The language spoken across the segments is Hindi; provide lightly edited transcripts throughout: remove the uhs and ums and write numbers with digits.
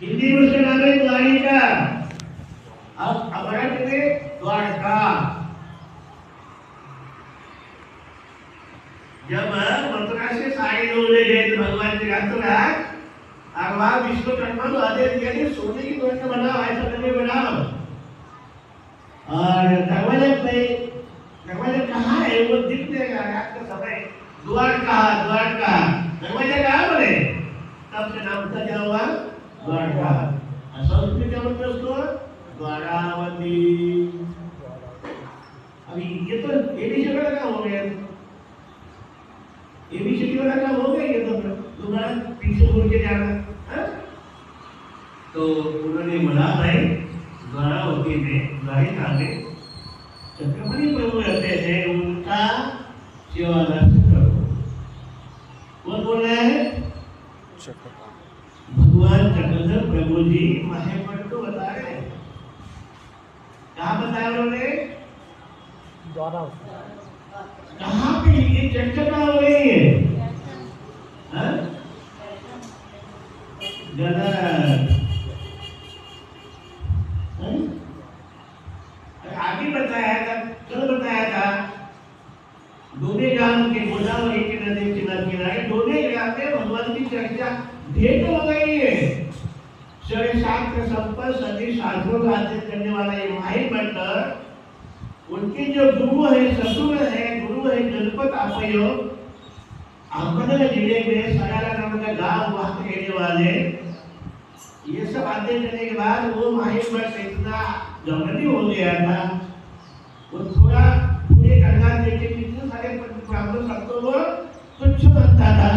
हिंदी में उसका नाम है द्वारिका। अब मराठी में द्वारका। जब मथुरा से सारे लोग ले गए तो भगवान जी रात और वहां विश्वकर्मा को आदेश दिया कि सोने की द्वारका बनाओ, ऐसा करके बनाओ। और दरवाजा कहाँ है वो दिख देगा रात का समय। द्वारका द्वारका दरवाजा कहाँ बोले, तब से नाम था क्या हुआ द्वारका। संस्कृत क्या बोलते उसको द्वारावती। अभी ये तो एबीसी वाला काम हो गया, एबीसी वाला काम हो गया। ये तो दोबारा पीछे मुड़ के जाना है। तो उन्होंने बोला भाई द्वारावती में द्वारिका में चक्रमणि प्रभु रहते थे, उनका सेवा दर्शन करो। कौन बोल रहा है, भगवान चक्रधर प्रभु जी महेश्वर को बता रहे हैं। कहाँ बताया उन्होंने, कहाँ पे ये चर्चा हो रही है, आगे बताया था, कल बताया था दोने गांव के गोदावरी के नदी किनारे दोने गांव में भगवान की चर्चा भेंट हो गई है। 7.5 संपन्न सदी शास्त्रों का अध्ययन करने वाला ये महामंडल, उनके जो गुरु है ससुर है गुरु है गणपत आपयो अहमदनगर जिले में सगाला नाम का गांव, वहां के रहने वाले। ये सब अध्ययन करने के बाद वो महामंडल इतना जमनी हो गया था, वो थोड़ा पूरे गंगा देखे कितने सारे ब्राह्मण सबको वो तुच्छ बनता था।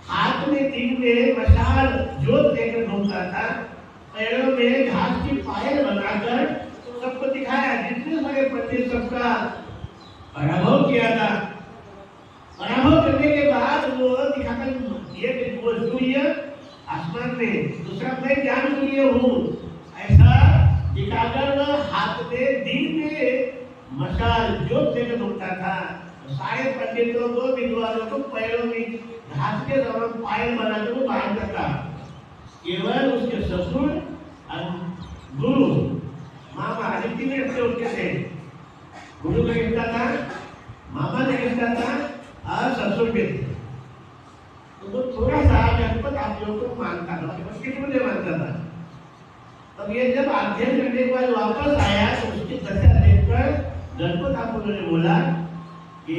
हाथ में दिन में मशाल जोत लेकर घूमता था, पैरों में घास की पायल बनाकर सबको दिखाया। जितने सारे पंडित सबका पराभव किया था। पराभव करने के बाद वो दिखाकर ये वो सूर्य आसमान में, दूसरा मैं ज्ञान सूर्य हूँ, ऐसा दिखाकर हाथ में दिन में मशाल जोत लेकर घूमता था। सारे पंडितों को विद्वानों को पैरों में घास के समान पायल बनाकर वो बाहर करता। केवल उसके ससुर और गुरु मामा आदित्य में अपने उठते थे। गुरु का रिश्ता था, मामा का रिश्ता था और ससुर भी थे। तो वो थोड़ा सा गणपत आप लोगों को मानता था, उसके मुझे मानता था। तब ये जब अध्ययन करने के बाद वापस आया तो उसकी दशा देखकर गणपत आप लोगों ने बोला कि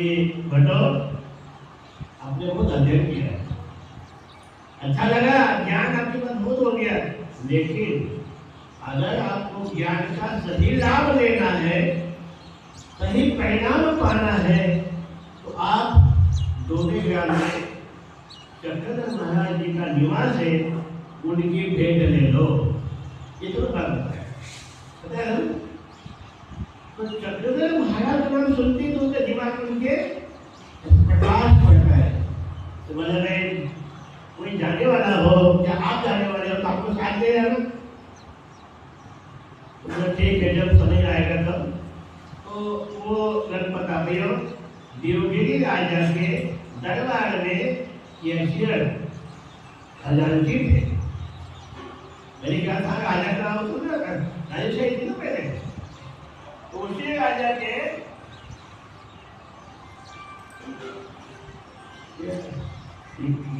भटो आपने बहुत अध्ययन किया, अच्छा लगा, ज्ञान आपके पास बहुत हो गया, लेकिन अगर आपको ज्ञान का सही लाभ लेना है, सही परिणाम पाना है, तो आप दोने ग्राम में चक्रधर महाराज जी का निवास है, उनकी भेंट ले लो। ये तो बात पता है। तो चक्रधर महाराज का नाम सुनते ही तो उनके दिमाग में उनके प्रकाश पड़ता है। तो मतलब कोई जाने वाला हो या आप जाने वाले हो तो आपको साथ दे ना। तो ठीक है, जब समय आएगा तब। तो वो गणपत आपयो देवगिरी राजा के दरबार में कैशियर खजांची थे। मैंने कहा था राजा का नाम सुना, राजा शाही थी ना पहले। तो उसी राजा के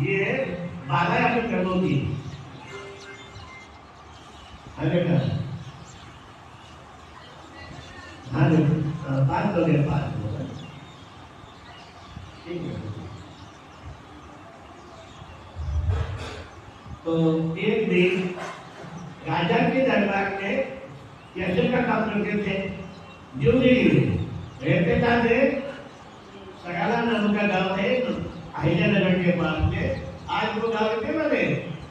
ये बाधा आपने कर दो थी। हाँ बात तो गए बात ठीक है। तो एक दिन राजा के दरबार में कैसे का काम करते थे, जो रहते थे सगाला नाम का गांव है अहिल्यानगर के पास में। आज वो गांव के बने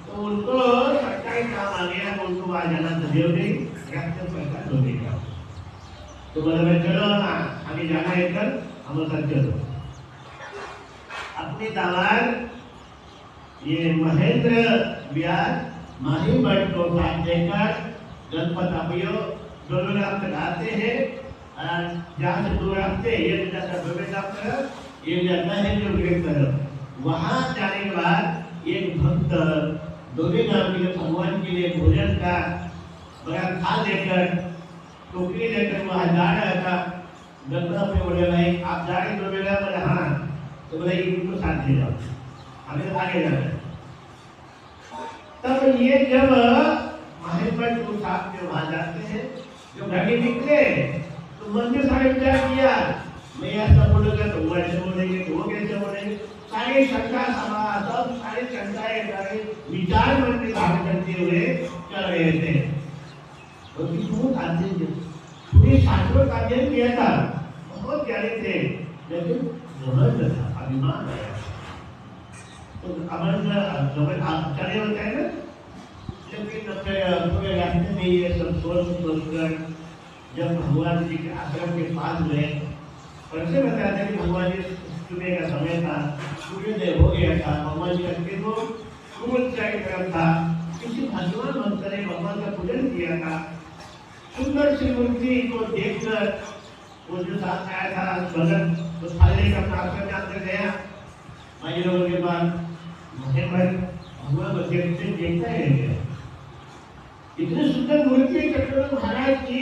तो उनको सरकारी काम आ गया, उनको आ जाना था देवगिरी, पैसा दो देगा। तो बोला चलो ना आगे जाना है, कल हम सब चलो। अपने दामाद ये महेंद्र व्यास माही भट्ट को साथ देकर गणपत आपयो दोनों रात तक आते हैं। जहाँ से दो रास्ते, ये जाता है ये जाता है जो तरफ। वहां जाने के बाद एक भक्त दोनों गांव के लिए भगवान के लिए भोजन का बड़ा थाल लेकर टोकरी लेकर वहाँ जा रहा था। गंगा पे बोले भाई आप जा रहे दोनों गांव? बोले हाँ। तो बोले इनको साथ ले जाओ, हमें आगे जाना है। तब ये जब महेंद्र को साथ में वहां जाते हैं, जो गाड़ी निकले तो मन में सारे विचार किया, मैं ऐसा बोलूंगा तो वो ऐसे बोलेंगे, तो वो कैसे बोलेंगे, सारे शंका समाज सब सारे शंकाएं सारे विचार मन में धारण करते हुए चल रहे थे। तो बहुत अध्ययन पूरे शास्त्रों का अध्ययन किया था, बहुत प्यारे थे, लेकिन जबरदस्त था, अभिमान आया। तो अमन आप चले होते हैं ना, लेकिन पूरे रास्ते में ये सब सोचकर जब भगवान जी के आश्रम के पास गए, कैसे बताया था कि भगवान जी सुबह का समय था, सूर्योदय हो गया था, भगवान जी का वो सूरज की तरफ था, किसी भगवान भक्त ने भगवान का पूजन किया था। सुंदर सी मूर्ति को देखकर वो जो साथ आया था भगत, तो थाली का प्रार्थना जाकर गया भाई लोगों के पास, भगवान को देखता ही रह गया। इतनी सुंदर मूर्ति चक्रवर्ती महाराज की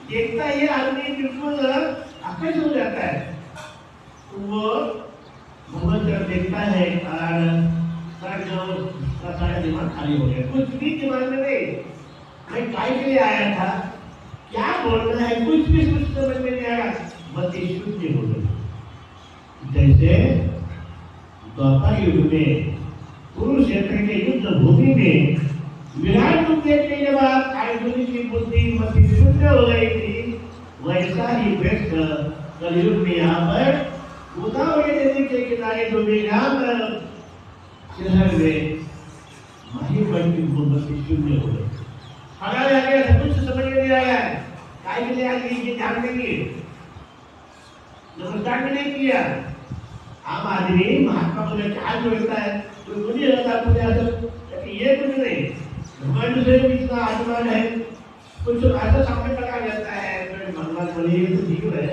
देखता ये आदमी बिल्कुल आकर्षित हो जाता है। तो वो भगवान जब देखता है और सारा दिमाग खाली हो गया, कुछ भी दिमाग में नहीं, मैं काय के लिए आया था, क्या बोलना है, कुछ भी समझ में नहीं आया, बस शुद्ध हो गई। जैसे द्वापर युग में कुरुक्षेत्र के युद्ध भूमि में विराट रूप देखने के बाद अर्जुन की बुद्धि मति शुद्ध हो गई थी, वैसा ही व्यक्त कलयुग में यहाँ पर गोदावरी नदी के किनारे शहर में महेंद्र की बुद्धि शुद्ध हो गई। हमारे आगे कुछ समझ में नहीं आया है, काय के लिए आज ये ध्यान देंगे, नमस्कार भी नहीं किया। आम आदमी महात्मा को लेकर आज होता है, तो मुझे लगता है ये कुछ नहीं, भगवान से इतना आत्मान है, कुछ ऐसा सामने लगा जाता है, तो भगवान बोले ये तो जीव है,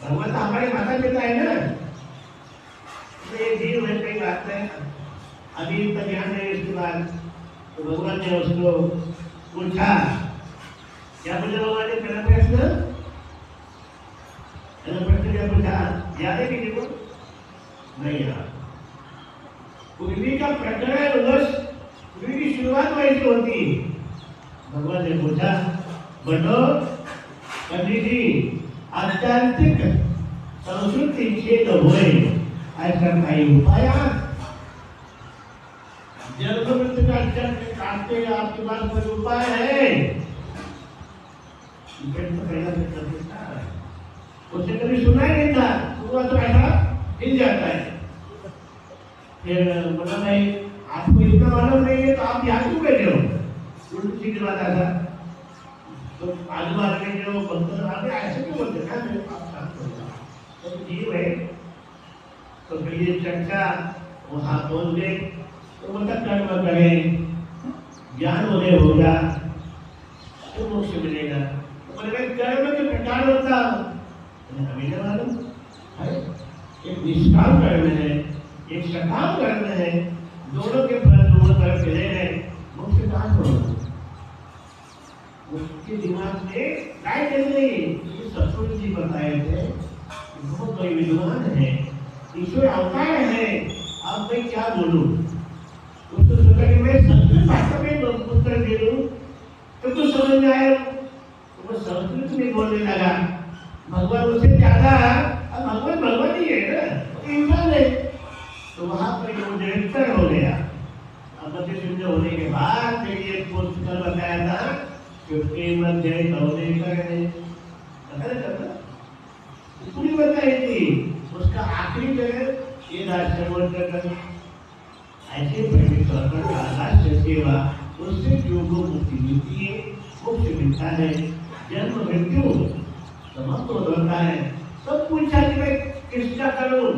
भगवान तो हमारे माता पिता है ना, तो ये जीव है, कई बात है। अभी इतना ध्यान नहीं, इसके बाद तो भगवान ने उसको पूछा, क्या पूछा भगवान ने? पहला प्रश्न क्या पूछा, याद है किसी को? नहीं याद। पृथ्वी का प्रकरण वर्ष पृथ्वी की शुरुआत वैसे होती, भगवान ने पूछा, बटो पंडित आध्यात्मिक संस्कृति छेद हुए ऐसा कई उपाय? जन्म मृत्यु का चक्र काटते आपके पास कोई उपाय है? उसने कभी सुना ही नहीं था, तो ऐसा हिल जाता है। फिर बोला भाई आपको इतना मालूम नहीं है तो आप यहाँ क्यों बैठे हो? उल्टी सीधी बात आता, तो आजू बाजू में जो भक्त आते ऐसे क्यों बोलते हैं? तो जीव है, तो फिर ये चर्चा वहाँ बोल दे, तो मतलब कर्म करें, ज्ञान उदय होगा तो मोक्ष मिलेगा। तो बोले कर्म के प्रकार होता हमें क्या मालूम है? एक निष्काम कर्म है, एक सकाम कर्म है, दोनों के फल दोनों तरफ मिले हैं, मोक्ष कहाँ से होगा? उसके दिमाग में काय चल गई? ये सतगुरु जी बताए थे, बहुत बड़े विद्वान है, ईश्वर अवतार है, अब मैं क्या बोलूं? उसको सोचा कि मैं संस्कृत भाषा में उत्तर दे दूं तो कुछ समझ में आए, तो वो संस्कृत में बोलने लगा। भगवान उससे ज्यादा, अब भगवान भगवान ही है ना, इंसान है, तो वहां पर वो निरंतर हो गया। अब मध्य शुद्ध होने के बाद फिर ये पुस्तक बताया था कि मध्य दौड़े करने पूरी बताई थी, उसका आखिरी जगह ये राष्ट्र ऐसे परमेश्वर पर आकाश सेवा, उससे जो को मुक्ति मिलती है, मोक्ष मिलता है, जन्म मृत्यु समाप्त होता है। सब पूछा कि मैं किसका करूं?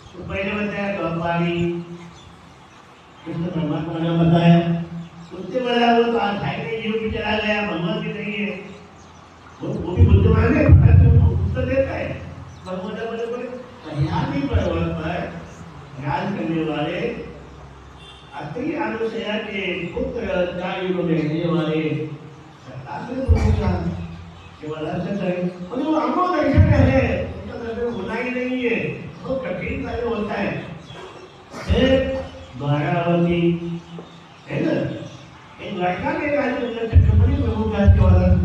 तो पहले बताया द्वापारी, कृष्ण परमात्मा ने बताया, उससे बड़ा वो तो अध्याय में युग चला गया, भगवान भी नहीं है, वो भी बुद्धिमान है, उत्तर देता है। भगवान बोले सह्याद्री पर्वत पर राज करने वाले आखिरी अनुसया के पुत्र चायुग में रहने वाले आखिरी प्रोग्राम केवल ऐसा है और वो हमको दर्शन है उनका दर्शन होना ही नहीं है वो कठिन कार्य होता है फिर द्वारावती है ना एक लड़का के राज्य में छत्रपति प्रभु का केवल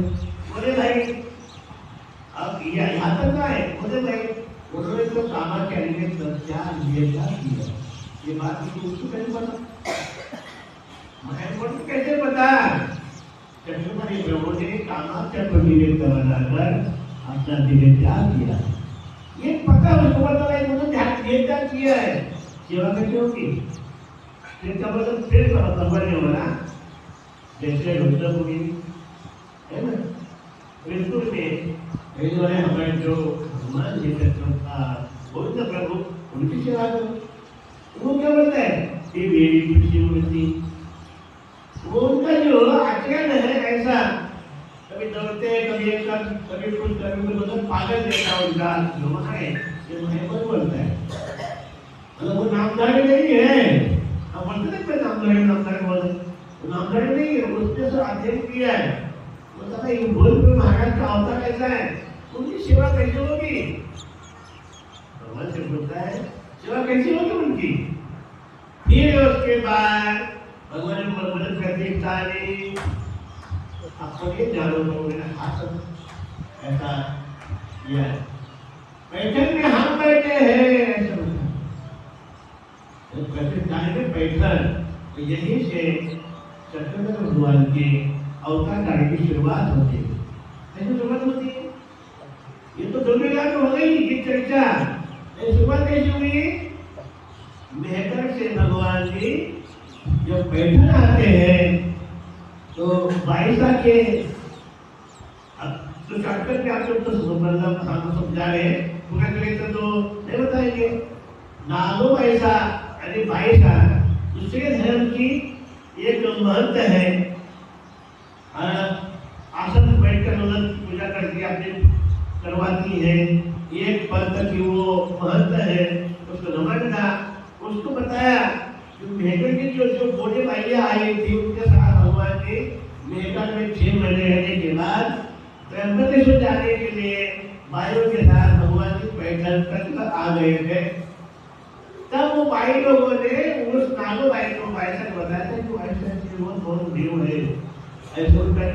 बोले भाई अब यहाँ तक का है बोले भाई उन्होंने तो कामा के लिए क्या किया ये बात की उसको कैसे पता मैं कैसे पता छत्रपति प्रभु ने कामाख्या को निवेद बनाकर अपना दिव्य त्याग किया ये पता उसको पता है उन्होंने ध्यान निवेद किया है सेवा कैसे होगी फिर का मतलब फिर समझ नहीं होगा जैसे रुद्रपुरी है ना बिल्कुल में हमारे जो हनुमान जी का गोविंद प्रभु उनकी सेवा करो वो क्या बोलता है ये मेरी खुशी होती वो उनका जो आचरण है ऐसा कभी दौड़ते हैं कभी एक साथ कभी कुछ मतलब पागल जैसा उनका जो है ये महबूब बोलता है मतलब वो नामधारी नहीं है अब बोलते हैं नामधारी बोलते नामधारी नहीं है उसने से अध्ययन किया है वो सब ये बोल पे महाराज का अवतार कैसा है उनकी सेवा कैसे होगी भगवान से बोलता है सेवा कैसी होगी उनकी फिर उसके बाद भगवान ने मदद करते सारे आपको ये जानो तो मेरा हाथ ऐसा किया है बैठक में हम बैठे हैं ऐसा बैठक जाने में बैठकर तो यहीं से चक्रधर भगवान के अवतार कार्य की शुरुआत होती है ऐसी शुरुआत होती है ये तो दुर्गा तो हो गई ये चर्चा शुरुआत कैसी हुई मेहकर से भगवान जी जब बैठन आते हैं तो बाईसा के तो चक्कर के आप लोग तो मतलब हम समझा रहे हैं पूरा चरित्र तो नहीं बताएंगे नागो बाईसा यानी बाईसा दूसरे धर्म की एक महत्व है आसन में बैठकर मतलब पूजा करके आपने करवाती है एक पंथ की वो महत्व है उसको नमन था उसको बताया मेहकर की जो बोले भाइयाँ आई थी उनके साथ भगवान ने मेहकर में 6 महीने रहने के बाद त्र्यंबकेश्वर जाने के लिए भाइयों के साथ भगवान जी पैदल तक आ गए थे तब वो भाई लोगों ने उस नागो भाई को ऐसा बताया था कि ऐसा कि वो बहुत देव है ऐसे उनका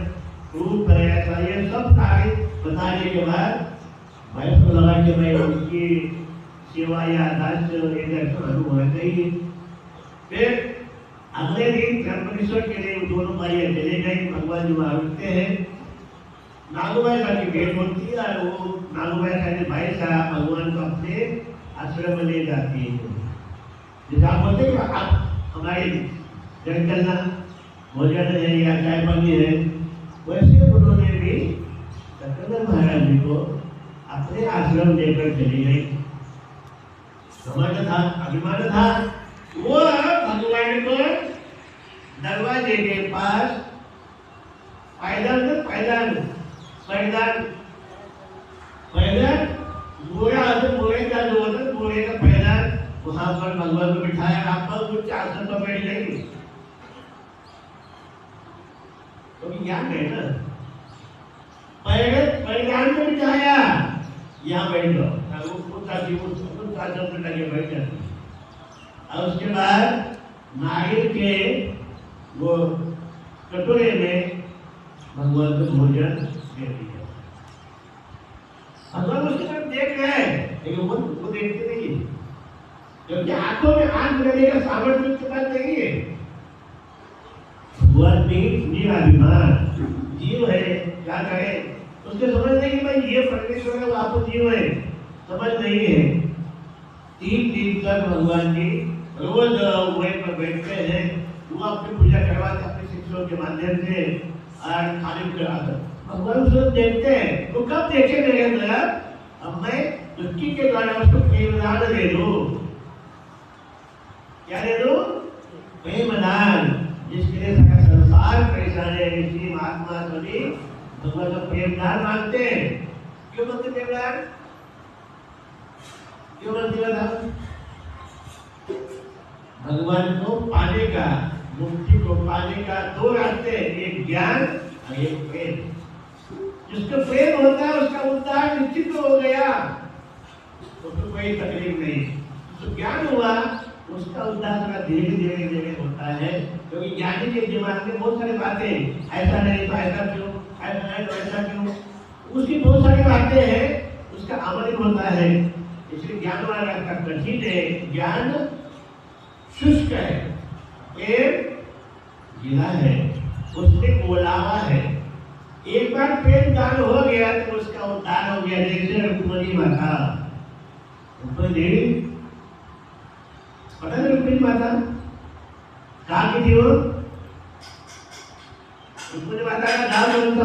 रूप है ऐसा ये सब सारे बताने के बाद भाई को लगा कि भाई उनकी सेवा या दास दर्शन होना चाहिए फिर अगले दिन त्र्यंबकेश्वर के लिए दोनों भाई चले गए भगवान जी वहां रुकते हैं नागोबाई का की भेंट होती है और वो नागोबाई का भाई साहब भगवान को अपने आश्रम में ले जाती है जैसे आप बोलते हैं कि आप हमारे जंगल भोजन है या चाय पानी है वैसे उन्होंने भी चक्रधर महाराज जी को अपने आश्रम लेकर चली गई समझ था अभिमान था वो भगवान को दरवाजे के पास पैदल घोड़ा घोड़े का जो होता है घोड़े का पैदल वहां पर भगवान को बिठाया आप कुछ आसन पर बैठ गई तो क्या है ना पैदल में बिठाया यहाँ बैठ जाओ कुछ आसन पर लगे बैठ जाते और उसके बाद नारियल के वो कटोरे में भगवान को भोजन दे दिया भगवान उसके तरफ देख रहे हैं लेकिन वो देखते नहीं है क्योंकि आंखों में आंख लेने का सामर्थ्य उसके पास नहीं है भगवान में निराभिमान जीव है क्या करे उसके समझ नहीं कि भाई ये परमेश्वर है वो आपको जीव है समझ नहीं है 3 दिन तक भगवान जी रोज वहीं पर बैठते हैं वो अपनी पूजा करवाते अपने शिष्यों के माध्यम से और खाली कराते भगवान उसको देखते हैं वो कब देखे मेरे अंदर अब मैं दुखी के द्वारा उसको प्रेमदान दे दूं क्या दे दूं प्रेमदान जिसके लिए सारा संसार परेशान है इसी महात्मा सभी भगवान का प्रेमदान मांगते हैं क्यों मांगते क्यों मांगते भगवान को पाने का, मुक्ति को पाने का दो रास्ते, एक ज्ञान और एक प्रेम। जिसको प्रेम होता है उसका उद्धार निश्चित हो गया, उसको कोई तकलीफ नहीं। तो ज्ञान हुआ उसका उद्धार थोड़ा धीरे धीरे धीरे होता है, क्योंकि ज्ञानी के दिमाग में बहुत सारी बातें, ऐसा नहीं तो ऐसा क्यों, ऐसा है तो ऐसा क्यों, उसकी बहुत सारी बातें हैं, उसका अमल होता है। इसलिए ज्ञान वाला रास्ता कठिन है, ज्ञान शुष्क है, प्रेम गीला है, उसमें ओलावा है। एक बार प्रेम दान हो गया तो उसका उद्धार हो गया। जैसे रुक्मणी माता, रुक्मणी पता है, रुक्मणी माता कहाँ की थी वो? रुक्मणी माता का नाम